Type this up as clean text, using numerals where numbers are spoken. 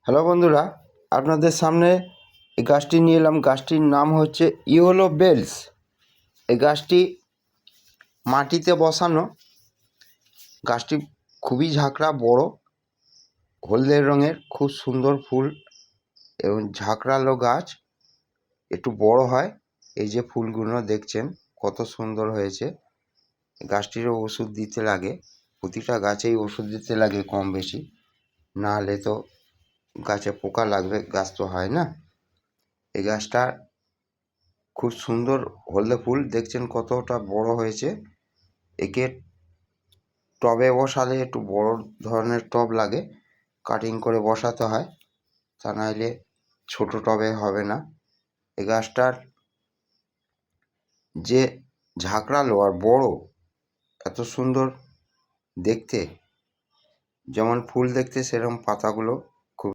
Hello বন্ধুরা, আপনাদের সামনে এই গাছটি নিয়ে এলাম। গাছটির নাম হচ্ছে ইয়েলো বেলস। এই গাছটি মাটিতে বসানো। গাছটি খুবই ঝাঁকড়া, বড়, হলদে রঙের, খুব সুন্দর ফুল এবং ঝাঁকড়ালো গাছ, একটু বড় হয়। এই যে ফুলগুলো দেখছেন কত সুন্দর হয়েছে। গাছটিরও ওষুধ দিতে লাগে, প্রতিটা গাছেই ওষুধ দিতে লাগে কম বেশি, না হলে তো গাছে পোকা লাগবে, গাছ তো হয় না। এই গাছটা খুব সুন্দর হলদে ফুল দেখছেন কতটা বড় হয়েছে। একে টবে বসালে একটু বড় ধরনের টব লাগে, কাটিং করে বসাতে হয়, তা নাহলে ছোট টবে হবে না। এই গাছটার যে ঝাঁকড়ালো আর বড়, এত সুন্দর দেখতে, যেমন ফুল দেখতে সেরকম পাতাগুলো